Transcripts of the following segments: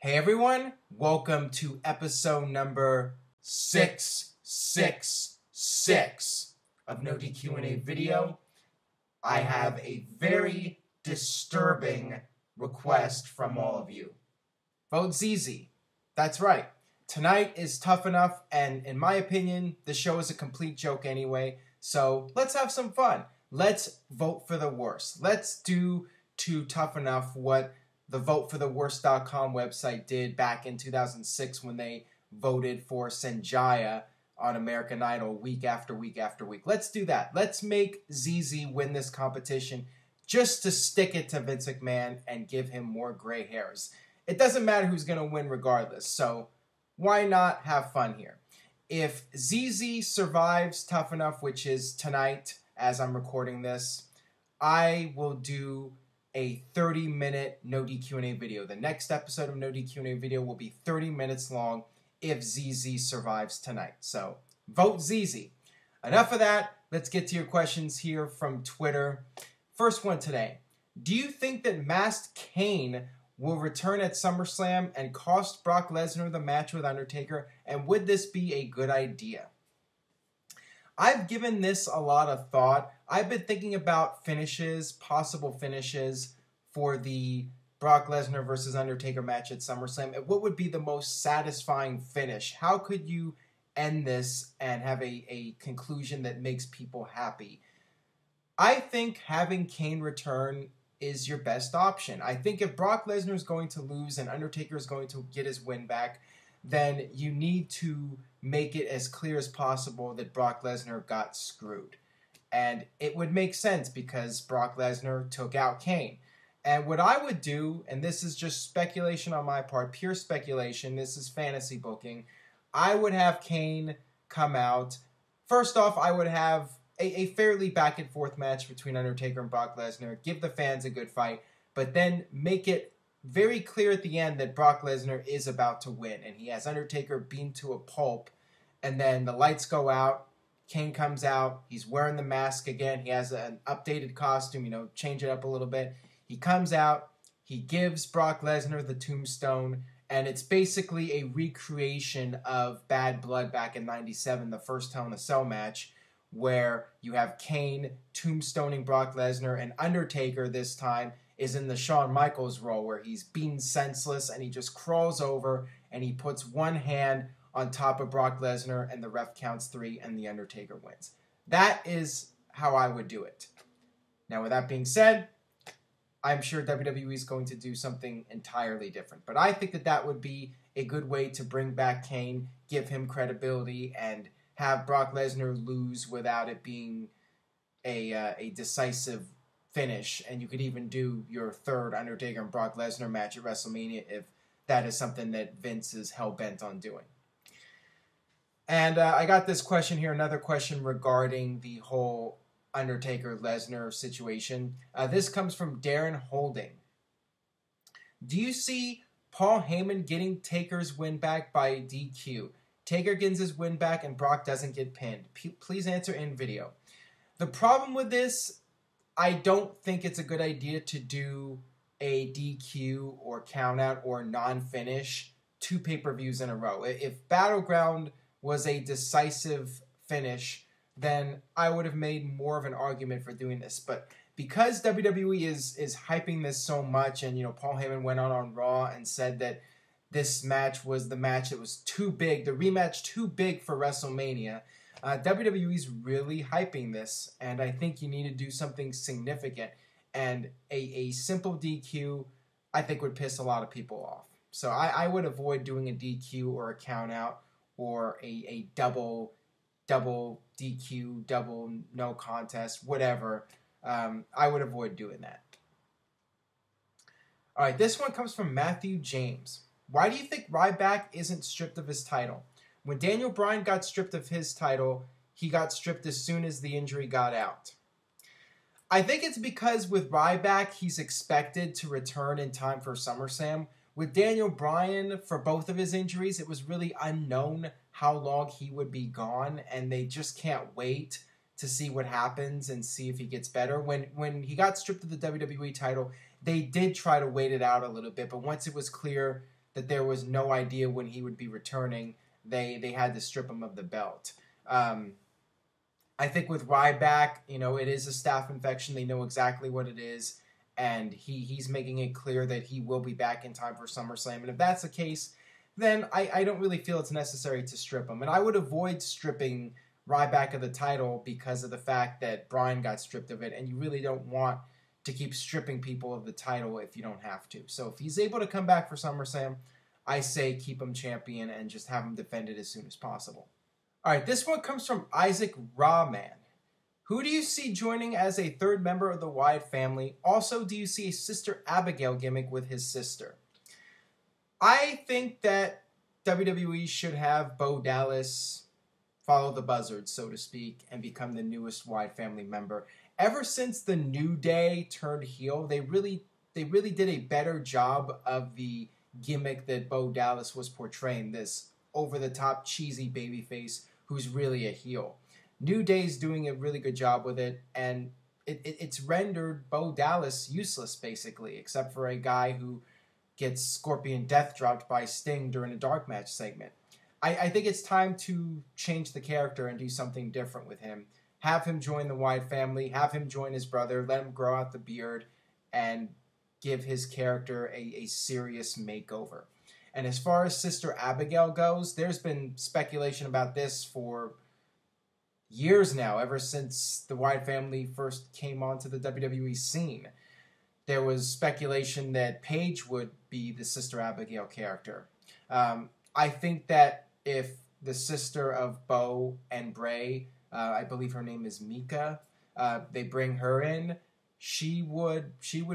Hey everyone, welcome to episode number 666 of NoDQ&AV video. I have a very disturbing request from all of you. Vote ZZ. That's right. Tonight is tough enough, and in my opinion, the show is a complete joke anyway, so let's have some fun. Let's vote for the worst. Let's do to Tough Enough what the votefortheworst.com website did back in 2006 when they voted for Sanjaya on American Idol week after week after week. Let's do that. Let's make ZZ win this competition just to stick it to Vince McMahon and give him more gray hairs. It doesn't matter who's going to win regardless, so why not have fun here? If ZZ survives Tough Enough, which is tonight as I'm recording this, I will do a 30-minute NoDQ&AV video. The next episode of NoDQ&AV video will be 30 minutes long if ZZ survives tonight. So, vote ZZ. Enough of that. Let's get to your questions here from Twitter. First one today. Do you think that Masked Kane will return at Summerslam and cost Brock Lesnar the match with Undertaker? And would this be a good idea? I've given this a lot of thought. I've been thinking about finishes, possible finishes for the Brock Lesnar versus Undertaker match at SummerSlam. And what would be the most satisfying finish? How could you end this and have a conclusion that makes people happy? I think having Kane return is your best option. I think if Brock Lesnar is going to lose and Undertaker is going to get his win back, then you need to make it as clear as possible that Brock Lesnar got screwed. And it would make sense because Brock Lesnar took out Kane. And what I would do, and this is just speculation on my part, pure speculation, this is fantasy booking, I would have Kane come out. First off, I would have a fairly back and forth match between Undertaker and Brock Lesnar, give the fans a good fight, but then make it very clear at the end that Brock Lesnar is about to win, and he has Undertaker beaten to a pulp, and then the lights go out, Kane comes out, he's wearing the mask again, he has an updated costume, change it up a little bit. He comes out, he gives Brock Lesnar the tombstone, and it's basically a recreation of Bad Blood back in '97, the first Hell in a Cell match, where you have Kane tombstoning Brock Lesnar, and Undertaker this time is in the Shawn Michaels role where he's beaten senseless and he just crawls over and he puts one hand on top of Brock Lesnar and the ref counts 3 and the Undertaker wins. That is how I would do it. Now with that being said, I'm sure WWE is going to do something entirely different. But I think that that would be a good way to bring back Kane, give him credibility, and have Brock Lesnar lose without it being a decisive finish. And you could even do your third Undertaker and Brock Lesnar match at WrestleMania if that is something that Vince is hell-bent on doing. And I got this question here, another question regarding the whole Undertaker-Lesnar situation. This comes from Darren Holding. Do you see Paul Heyman getting Taker's win back by DQ? Taker gets his win back and Brock doesn't get pinned. Please answer in video. The problem with this, I don't think it's a good idea to do a DQ or countout or non-finish 2 pay-per-views in a row. If Battleground was a decisive finish, then I would have made more of an argument for doing this. But because WWE is hyping this so much, and Paul Heyman went on Raw and said that this match was the match that was too big, the rematch too big for WrestleMania, WWE's really hyping this, and I think you need to do something significant. And a simple DQ, I think, would piss a lot of people off. So I would avoid doing a DQ or a countout or a double DQ, double no contest, whatever. I would avoid doing that. All right, this one comes from Matthew James. Why do you think Ryback isn't stripped of his title? When Daniel Bryan got stripped of his title, he got stripped as soon as the injury got out. I think it's because with Ryback, he's expected to return in time for SummerSlam. With Daniel Bryan, for both of his injuries, it was really unknown how long he would be gone, and they just can't wait to see what happens and see if he gets better. When he got stripped of the WWE title, they did try to wait it out a little bit, but once it was clear that there was no idea when he would be returning. They had to strip him of the belt. I think with Ryback, it is a staph infection. They know exactly what it is, and he's making it clear that he will be back in time for SummerSlam. And if that's the case, then I don't really feel it's necessary to strip him. And I would avoid stripping Ryback of the title because of the fact that Bryan got stripped of it, and you really don't want to keep stripping people of the title if you don't have to. So if he's able to come back for SummerSlam, I say keep him champion and just have him defend it as soon as possible. All right, this one comes from Isaac Rawman. Who do you see joining as a third member of the Wyatt family? Also, do you see a Sister Abigail gimmick with his sister? I think that WWE should have Bo Dallas follow the buzzard, so to speak, and become the newest Wyatt family member. Ever since the New Day turned heel, they really did a better job of the gimmick that Bo Dallas was portraying, this over-the-top cheesy babyface who's really a heel. New Day's doing a really good job with it, and it's rendered Bo Dallas useless, basically, except for a guy who gets Scorpion Death dropped by Sting during a dark match segment. I think it's time to change the character and do something different with him. Have him join the Wyatt family, have him join his brother, let him grow out the beard, and give his character a serious makeover. And as far as Sister Abigail goes, there's been speculation about this for years now, ever since the Wyatt family first came onto the WWE scene. There was speculation that Paige would be the Sister Abigail character. I think that if the sister of Bo and Bray, I believe her name is Mika, they bring her in, she would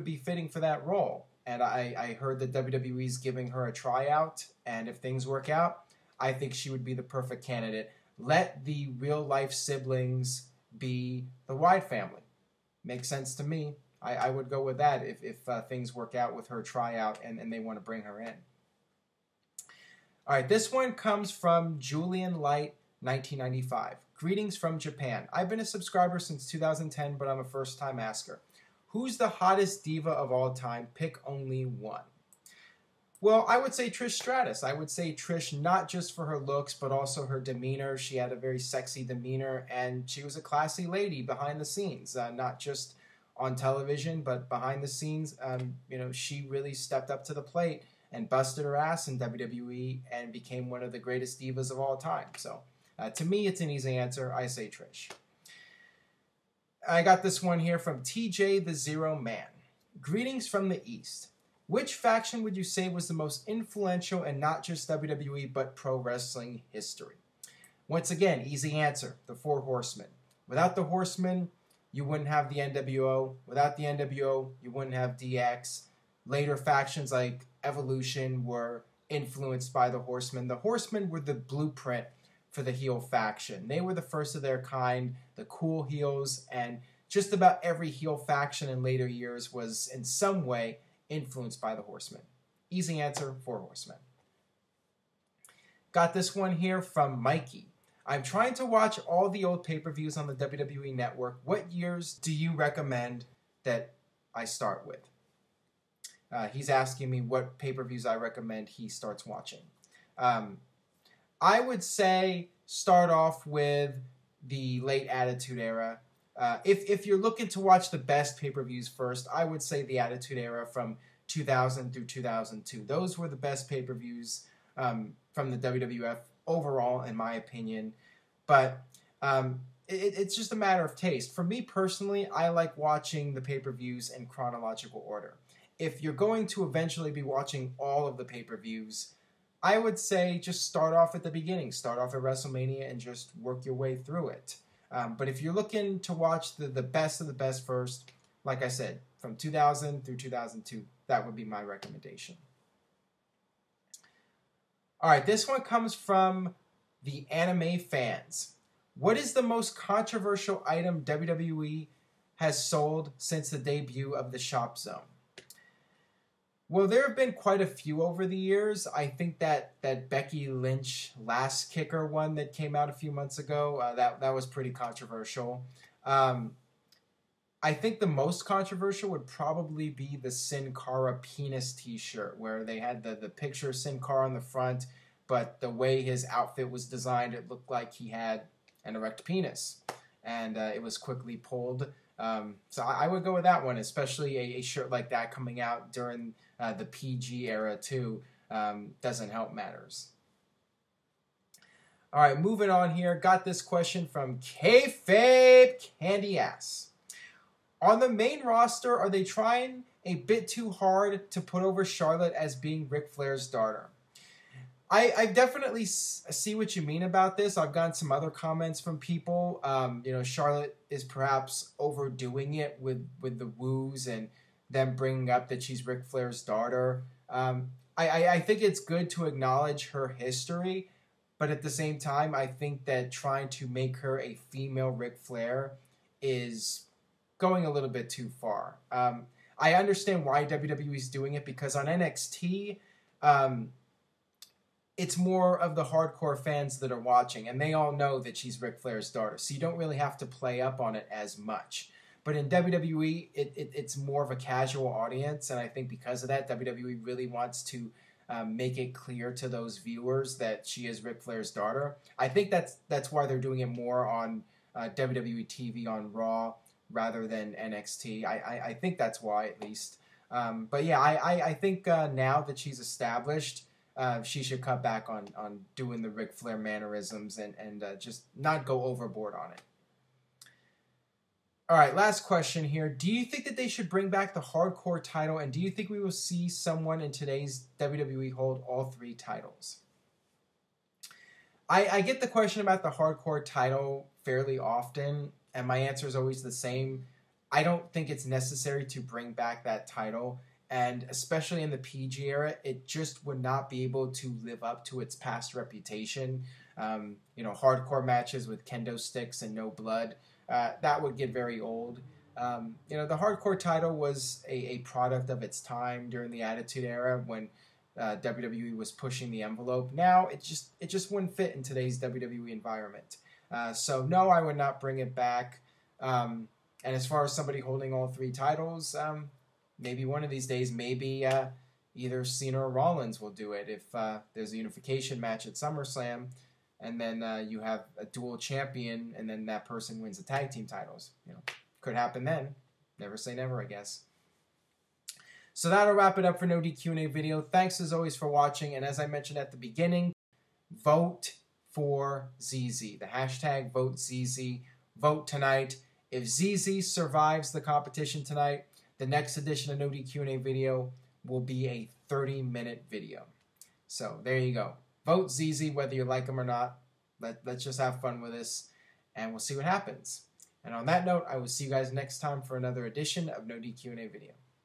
be fitting for that role. And I heard that WWE's giving her a tryout, and if things work out, I think she would be the perfect candidate. Let the real-life siblings be the Wyatt family. Makes sense to me. I would go with that if things work out with her tryout and they want to bring her in. All right, this one comes from Julian Light, 1995. Greetings from Japan. I've been a subscriber since 2010, but I'm a first-time asker. Who's the hottest diva of all time? Pick only one. Well, I would say Trish Stratus. I would say Trish not just for her looks, but also her demeanor. She had a very sexy demeanor, and she was a classy lady behind the scenes, not just on television, but behind the scenes. She really stepped up to the plate and busted her ass in WWE and became one of the greatest divas of all time. So, to me, it's an easy answer. I say Trish. I got this one here from TJ the Zero Man. Greetings from the East. Which faction would you say was the most influential in not just WWE but pro wrestling history? Once again, easy answer, the Four Horsemen. Without the Horsemen, you wouldn't have the NWO. Without the NWO, you wouldn't have DX. Later factions like Evolution were influenced by the Horsemen. The Horsemen were the blueprint for the heel faction. They were the first of their kind, the cool heels, and just about every heel faction in later years was in some way influenced by the Horsemen. Easy answer, Four Horsemen. Got this one here from Mikey. I'm trying to watch all the old pay-per-views on the WWE Network. What years do you recommend that I start with? He's asking me what pay-per-views I recommend he starts watching. I would say start off with the late Attitude Era. If you're looking to watch the best pay-per-views first, I would say the Attitude Era from 2000 through 2002. Those were the best pay-per-views from the WWF overall, in my opinion. But it's just a matter of taste. For me personally, I like watching the pay-per-views in chronological order. If you're going to eventually be watching all of the pay-per-views, I would say just start off at the beginning. Start off at WrestleMania and just work your way through it. But if you're looking to watch the best of the best first, like I said, from 2000 through 2002, that would be my recommendation. All right, this one comes from the anime fans. What is the most controversial item WWE has sold since the debut of the Shop Zone? Well, there have been quite a few over the years. I think that Becky Lynch last kicker one that came out a few months ago, that was pretty controversial. I think the most controversial would probably be the Sin Cara penis t-shirt, where they had the picture of Sin Cara on the front, but the way his outfit was designed, it looked like he had an erect penis. And it was quickly pulled. So I would go with that one, especially a shirt like that coming out during the PG era too. Doesn't help matters. All right, moving on here. Got this question from Kayfabe Candy Ass. On the main roster, are they trying a bit too hard to put over Charlotte as being Ric Flair's daughter? I definitely see what you mean about this. I've gotten some other comments from people. Charlotte is perhaps overdoing it with the woos and them bringing up that she's Ric Flair's daughter. I think it's good to acknowledge her history, but at the same time, I think that trying to make her a female Ric Flair is going a little bit too far. I understand why WWE is doing it, because on NXT, it's more of the hardcore fans that are watching, and they all know that she's Ric Flair's daughter, so you don't really have to play up on it as much. But in WWE, it's more of a casual audience, and I think because of that, WWE really wants to make it clear to those viewers that she is Ric Flair's daughter. I think that's why they're doing it more on WWE TV on Raw rather than NXT. I think that's why, at least. But yeah, I think now that she's established, she should cut back on doing the Ric Flair mannerisms and just not go overboard on it. All right, last question here. Do you think that they should bring back the hardcore title, and do you think we will see someone in today's WWE hold all 3 titles? I get the question about the hardcore title fairly often, and my answer is always the same. I don't think it's necessary to bring back that title, and especially in the PG era, it just would not be able to live up to its past reputation. Hardcore matches with kendo sticks and no blood, that would get very old. The hardcore title was a product of its time during the Attitude Era when WWE was pushing the envelope. Now it just wouldn't fit in today's WWE environment. So no, I would not bring it back. And as far as somebody holding all 3 titles, maybe one of these days, maybe either Cena or Rollins will do it if there's a unification match at SummerSlam, and then you have a dual champion, and then that person wins the tag team titles. Could happen then. Never say never, I guess. So that'll wrap it up for No DQ&A video. Thanks as always for watching, and as I mentioned at the beginning, vote for ZZ. The hashtag vote ZZ. Vote tonight. If ZZ survives the competition tonight, the next edition of No DQ&A video will be a 30-minute video. So there you go. Vote ZZ whether you like him or not. Let's just have fun with this, and we'll see what happens. And on that note, I will see you guys next time for another edition of No DQ&A video.